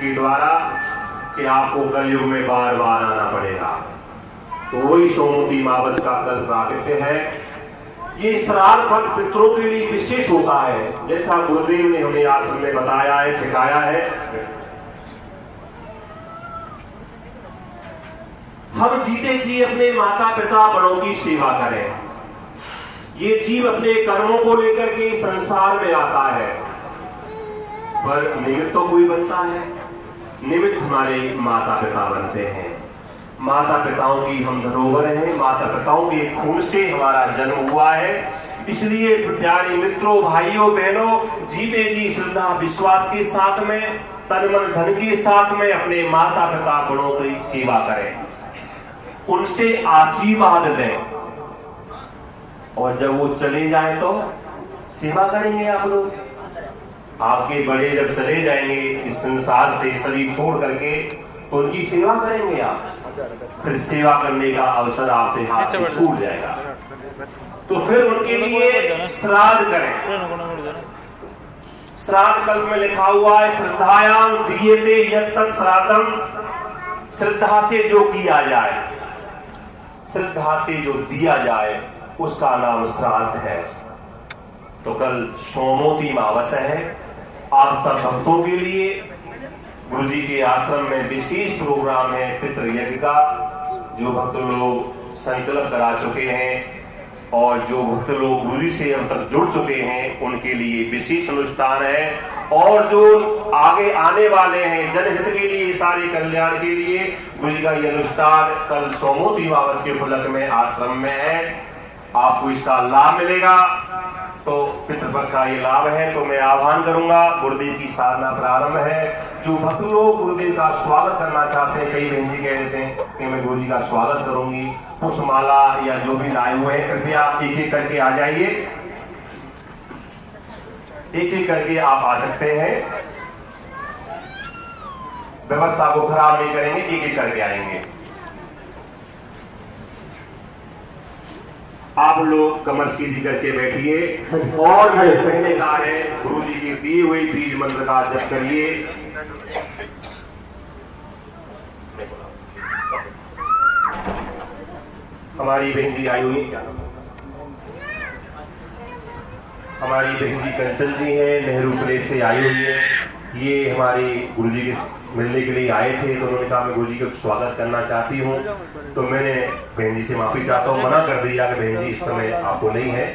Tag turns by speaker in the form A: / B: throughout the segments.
A: के द्वारा कि आपको कलयुग में बार बार आना पड़ेगा। तो वही सोमवती अमावस का कल प्राकट्य है। ये श्राद्ध पद पितरों के लिए विशेष होता है, जैसा गुरुदेव ने हमें आश्रम में बताया है, सिखाया है। हम जीते जी अपने माता पिता बड़ों की सेवा करें। ये जीव अपने कर्मों को लेकर के संसार में आता है, पर निमित्त तो कोई बनता है। निमित्त हमारे माता पिता बनते हैं। माता पिताओं की हम धरोहर हैं। माता पिताओं के खून से हमारा जन्म हुआ है। इसलिए प्यारे मित्रों, भाइयों, बहनों, जीते जी श्रद्धा विश्वास के साथ में, तन मन धन के साथ में अपने माता पिता बड़ों की सेवा करें, उनसे आशीर्वाद लें, और जब वो चले जाएं तो सेवा करेंगे आप लोग। आपके बड़े जब चले जाएंगे इस संसार से शरीर छोड़ करके, तो उनकी सेवा करेंगे आप। फिर सेवा करने का अवसर आपसे हाथ से छूट जाएगा, तो फिर उनके लिए श्राद्ध करें। श्राद्ध कल्प में लिखा हुआ है, श्रद्धायाम दीयते यत्तत् श्राद्धम। श्रद्धा से जो किया जाए, श्रद्धा से जो दिया जाए, उसका नाम श्राद्ध है। तो कल सोमवती अमावस है। आप सब भक्तों के लिए गुरु जी के आश्रम में विशेष प्रोग्राम है पितृ यज्ञ का। जो भक्त लोग संकल्प करा चुके हैं और जो भक्त लोग गुरु जी से अब तक जुड़ चुके हैं, उनके लिए विशेष अनुष्ठान है। और जो आगे आने वाले हैं जनहित के लिए, सारे कल्याण के लिए, गुरु जी का ये अनुष्ठान कल सोमवती अमावस के उपलक्ष्य में आश्रम में है। आपको इसका लाभ मिलेगा। तो पितृपक्ष का ये लाभ है। तो मैं आह्वान करूंगा, गुरुदेव की साधना प्रारंभ है। जो भक्त लोग गुरुदेव का स्वागत करना चाहते हैं, कई बहन जी कह देते हैं कि मैं गुरु जी का स्वागत करूंगी, पुष्पमाला या जो भी लाए हुए हैं, कृपया एक एक करके आ जाइए। एक एक करके आप आ सकते हैं। व्यवस्था को खराब नहीं करेंगे, एक एक करके आएंगे। आप लोग कमर सीधी करके बैठिए और मैंने पहले कहा है, गुरु जी के दिए हुए बीज मंत्र का जप करिए। हमारी बहन जी आई हुई, हमारी बहन जी कंचन जी हैं, नेहरू प्लेस से आई हुई है। ये हमारे गुरु जी के मिलने के लिए आए थे, तो उन्होंने कहा मैं गुरु जी का स्वागत करना चाहती हूँ। तो मैंने बहन जी से माफी चाहता हूँ, मना कर दिया कि बहन जी इस समय आपको नहीं है,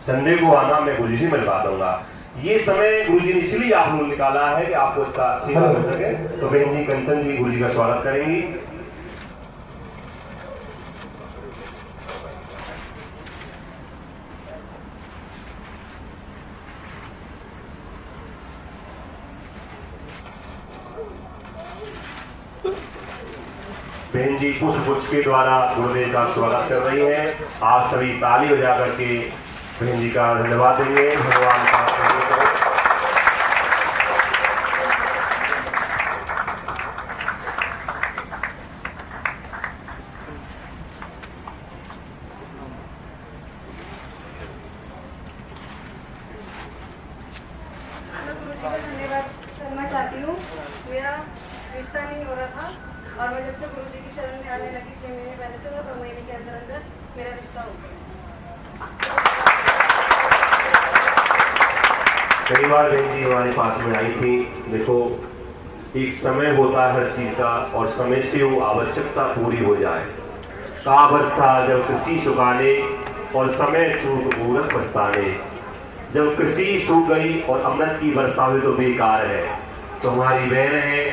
A: संडे को आना, मैं गुरु जी से मिलवा दूंगा। ये समय गुरु जी ने इसलिए आप लोग निकाला है कि आपको इसका सेवा मिल सके। तो बहन जी कंचन जी गुरु जी का स्वागत करेंगी। बहन जी पुष्प के द्वारा गुरुदेव का स्वागत कर रही हैं। आप सभी ताली बजा करके बहन जी का धन्यवाद देंगे। भगवान का
B: धन्यवाद करना चाहती हूँ। मेरा रिश्ता नहीं हो रहा था और मैं जब से गुरु जी की शरण में आने लगी 6 महीने पहले से, वो 2 महीने के अंदर अंदर मेरा रिश्ता हो गया।
A: कई बार बहन जी हमारे पास में आई थी। देखो, एक समय होता है हर चीज का, और समय से वो आवश्यकता पूरी हो जाए। का वर्षा जब कृषि सुखाने और समय चूक मूरत पछताने। जब कृषि सूख गई और अमृत की वर्षा हुई तो बेकार है। तो हमारी बहन है,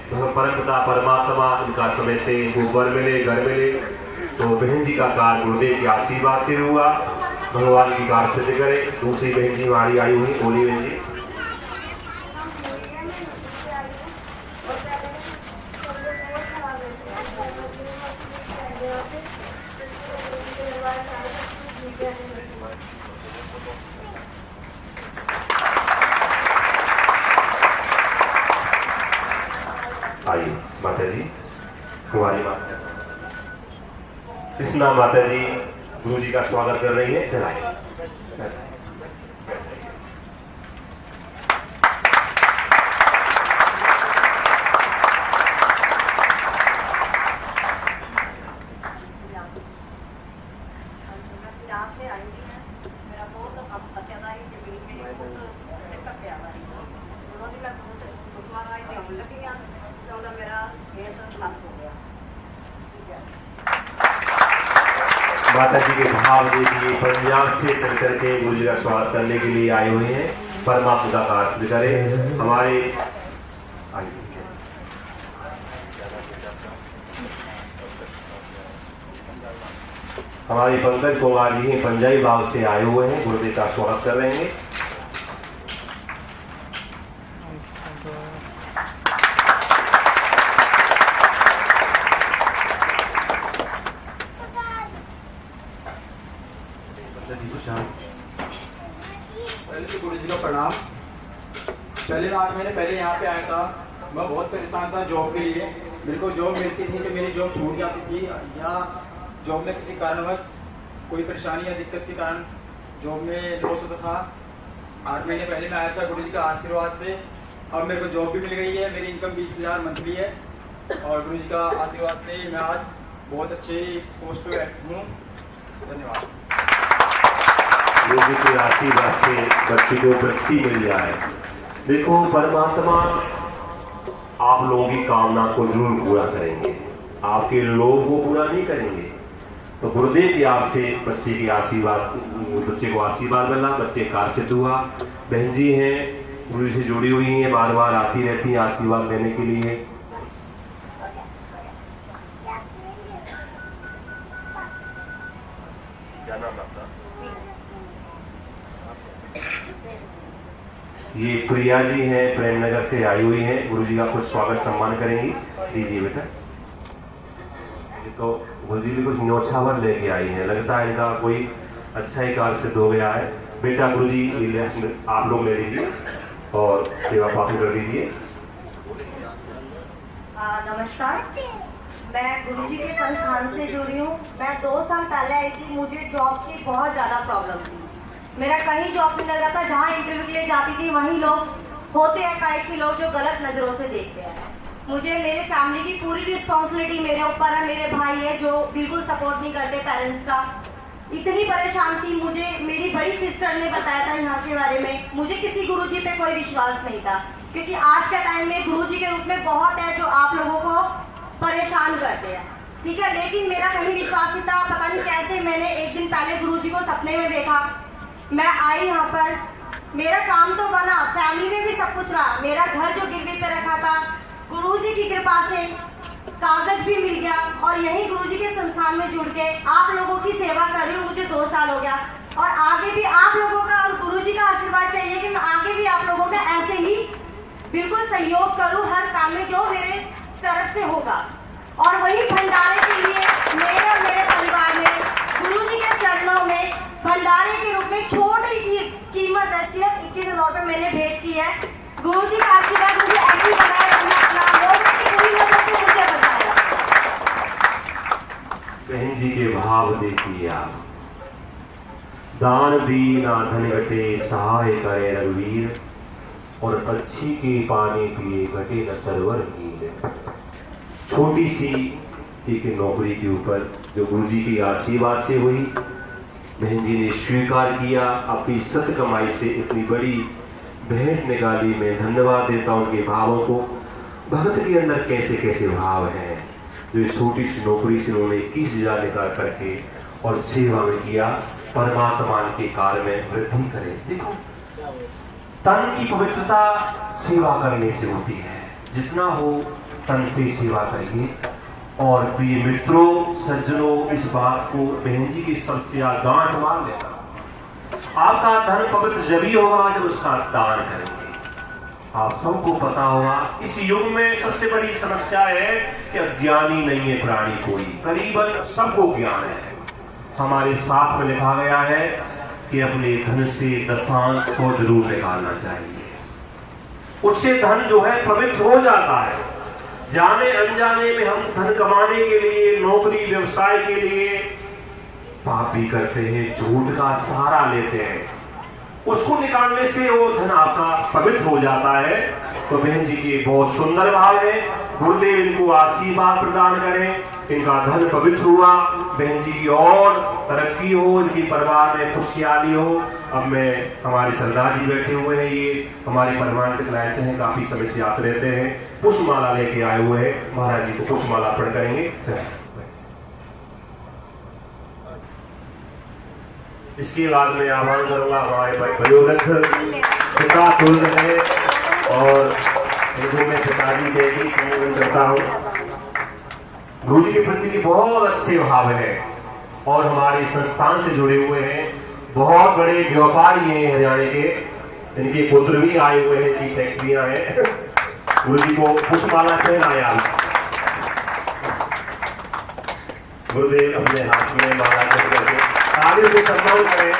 A: परमपिता परमात्मा, इनका समय से इनको वर मिले, घर मिले। तो बहन जी का कार्य गुरुदेव के आशीर्वाद से हुआ, भगवान की कार्य सिद्ध करे। दूसरी बहन जी हमारी आई हुई, बोली बहन जी। आइए माता जी, कुमारी माता कृष्णा माता जी गुरु जी का स्वागत कर रही है। चलाइए।
C: लकड़ियाँ तो मेरा ये सब समाप्त हो गया।
A: माता जी के भाव देखिए, पंजाब से चल करके गुरु जी का स्वागत करने के लिए आए हुए हैं। परमात्मा का आशीर्वाद करें। हमारे पंकज कुमार जी हैं, पंजाबी भाव से आए हुए हैं, गुरुदेव का स्वागत कर रहे हैं।
D: पहले तो गुरु जी का प्रणाम। पहले 8 महीने पहले यहाँ पे आया था, मैं बहुत परेशान था जॉब के लिए। मेरे को जॉब मिलती थी तो मेरी जॉब छूट जाती थी, या जॉब में किसी कारणवश कोई परेशानी या दिक्कत के कारण जॉब में लॉस होता था। 8 महीने पहले मैं आया था गुरु जी का आशीर्वाद से। अब मेरे को जॉब भी मिल गई है, मेरी इनकम 20,000 मंथली है, और गुरु जी का आशीर्वाद से मैं आज बहुत अच्छी पोस्ट पे हूँ। धन्यवाद।
A: गुरु जी के आशीर्वाद से बच्चे को वृत्ति मिल जाए। देखो, परमात्मा आप लोगों की कामना को जरूर पूरा करेंगे, आपके लोगों को पूरा नहीं करेंगे। तो गुरुदेव की आपसे बच्चे की आशीर्वाद, बच्चे को आशीर्वाद मिला, बच्चे कार से हुआ। बहन जी हैं, गुरु जी से जुड़ी हुई हैं, बार बार आती रहती हैं आशीर्वाद लेने के लिए। क्या नाम आपका? ये प्रिया जी हैं, प्रेमनगर से आई हुई हैं, गुरु जी का कुछ स्वागत सम्मान करेंगी। दीजिए बेटा। ये तो गुरु जी भी कुछ न्योछावर लेके आई हैं, लगता है इनका कोई अच्छा ही कार्य सिद्ध हो गया है। बेटा गुरु जी आप लोग ले लीजिए और सेवा पाठ कर दीजिए।
E: नमस्कार, मैं गुरुजी के संस्थान से जुड़ी हूँ। मैं 2 साल पहले आई थी। मुझे जॉब की बहुत ज़्यादा प्रॉब्लम थी। मेरा कहीं जॉब नहीं लग रहा था। जहाँ इंटरव्यू के लिए जाती थी वहीं लोग होते हैं काइट के लोग जो गलत नज़रों से देखते हैं। मुझे मेरे फैमिली की पूरी रिस्पॉन्सिबिलिटी मेरे ऊपर है। मेरे भाई है जो बिल्कुल सपोर्ट नहीं करते पेरेंट्स का। इतनी परेशान थी। मुझे मेरी बड़ी सिस्टर ने बताया था यहाँ के बारे में। मुझे किसी गुरुजी पे कोई विश्वास नहीं था, क्योंकि आज के टाइम में गुरुजी के रूप में बहुत है जो आप लोगों को परेशान करते हैं, ठीक है। लेकिन मेरा कहीं विश्वास नहीं था। पता नहीं कैसे मैंने एक दिन पहले गुरुजी को सपने में देखा। मैं आई यहाँ पर, मेरा काम तो बना, फैमिली में भी सब कुछ रहा। मेरा घर जो गिरवी पे रखा था, गुरुजी की कृपा से कागज भी मिल गया, और यहीं गुरुजी के संस्थान में जुड़ के आप लोगों की सेवा कर रही हूँ। मुझे 2 साल हो गया, और आगे भी आप लोगों का और गुरुजी का आशीर्वाद चाहिए कि मैं आगे भी आप लोगों का ऐसे ही बिल्कुल सहयोग करूँ हर काम में जो मेरे तरफ से होगा। और वही भंडारे के लिए मेरे और मेरे परिवार में गुरुजी के चरणों में भंडारे के रूप में छोटी सी कीमत है, सिर्फ 21,000 रुपये मैंने भेंट की है। गुरुजी का आशीर्वाद मुझे ऐसी बनाए रखना, अपना लोगों की बुरी नजर से मुझे बचाएगा।
A: बहन जी के भाव देखिए आप। दान दीना धन घटे, सहाय करे रघुवीर, और अच्छी के पानी पिए घटे न सरवर कीर। छोटी सी एक नौकरी के ऊपर जो गुरुजी की आशीर्वाद से हुई, बहन जी ने स्वीकार किया। अपनी सत कमाई से इतनी बड़ी भेंट निकाली। मैं धन्यवाद देता हूँ उनके भावों को। भक्त के अंदर कैसे कैसे भाव हैं जो इस छोटी सी नौकरी से उन्होंने 21,000 निकाल करके और सेवा में किया। परमात्मा के कार्य में वृद्धि करे। देखो, तन की पवित्रता सेवा करने से होती है। जितना हो तन से सेवा करिए। और प्रिय मित्रों, सज्जनों, इस बात को बहन जी के शब्द से गांठ मार लेना। आपका धन पवित्र जब ही होगा जब उसका दान करेंगे। आप सबको पता होगा इस युग में सबसे बड़ी समस्या है कि अज्ञानी नहीं है प्राणी कोई। करीबन सबको ज्ञान है। हमारे साथ में लिखा गया है कि अपने धन से दशांश को जरूर निकालना चाहिए। उससे धन जो है पवित्र हो जाता है। जाने अनजाने में हम धन कमाने के लिए, नौकरी व्यवसाय के लिए पाप भी करते हैं, झूठ का सहारा लेते हैं। उसको निकालने से वो धन आपका पवित्र हो जाता है। तो बहन जी के बहुत सुंदर भाव है। गुरुदेव इनको आशीर्वाद प्रदान करें, इनका धन पवित्र हुआ, बहन जी की और तरक्की हो, इनकी परिवार में खुशहाली हो। अब मैं हमारे सरदार जी बैठे हुए हैं, ये हमारे परमानेंट क्लाइंट हैं, काफी समय से आते रहते हैं, पुष्पमाला लेके आए हुए हैं, महाराज जी को पुष्पमाला अर्पण करेंगे। इसके बाद मैं आह्वान करूंगा हमारे वयोवृद्ध पिता तुल्य है और इनको मैं पिताजी के भी निवेदन करता हूँ। गुरु जी के प्रति भी बहुत अच्छे भाव है और हमारे संस्थान से जुड़े हुए हैं, बहुत बड़े व्यापारी हैं हरियाणा के, इनके पुत्र भी आए हुए हैं, इनकी फैक्ट्रियां हैं। गुरु जी को पुष्पमाला पहनाया, गुरुदेव अपने हाथ में माला करके आगे से सम्मान करें।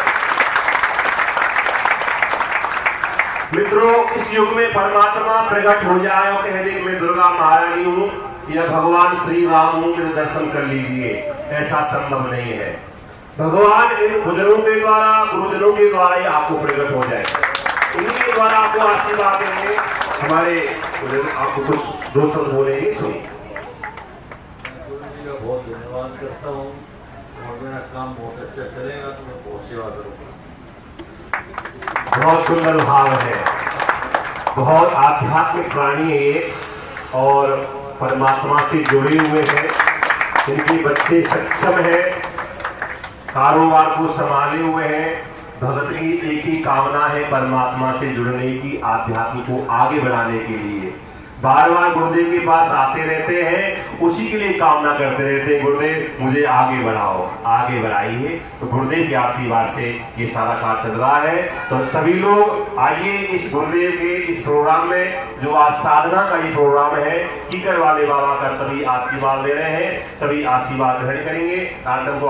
A: मित्रों, इस युग में परमात्मा प्रकट हो जाए और कह दे कि मैं दुर्गा महारानी हूँ या भगवान श्री राम हूँ, मेरे दर्शन कर लीजिए, ऐसा संभव नहीं है। भगवान इन बुजुर्गों के द्वारा, गुरुजनों के द्वारा ही आपको प्रकट हो जाए, इन्हीं के द्वारा आपको आशीर्वाद देंगे। हमारे आपको कुछ दो शब्द बोलेंगे, सुनिए।
F: बहुत धन्यवाद करता हूँ और मेरा काम बहुत अच्छा चलेगा तो मैं बहुत सेवा करूँगा।
A: बहुत सुंदर भाव है, बहुत आध्यात्मिक प्राणी है ये और परमात्मा से जुड़े हुए हैं। इनके बच्चे सक्षम हैं, कारोबार को संभाले हुए हैं। भगत की एक ही कामना है, परमात्मा से जुड़ने की, आध्यात्म को आगे बढ़ाने के लिए बार बार गुरुदेव के पास आते रहते हैं, उसी के लिए कामना करते रहते हैं, गुरुदेव मुझे आगे बढ़ाओ, आगे बढ़ाइए। तो गुरुदेव के आशीर्वाद से ये सारा कार्य चल रहा है। तो सभी लोग आइए इस गुरुदेव के इस प्रोग्राम में, जो आज साधना का ये प्रोग्राम है, कीकर वाले बाबा का सभी आशीर्वाद ले रहे हैं, सभी आशीर्वाद ग्रहण करेंगे। कार्यक्रम को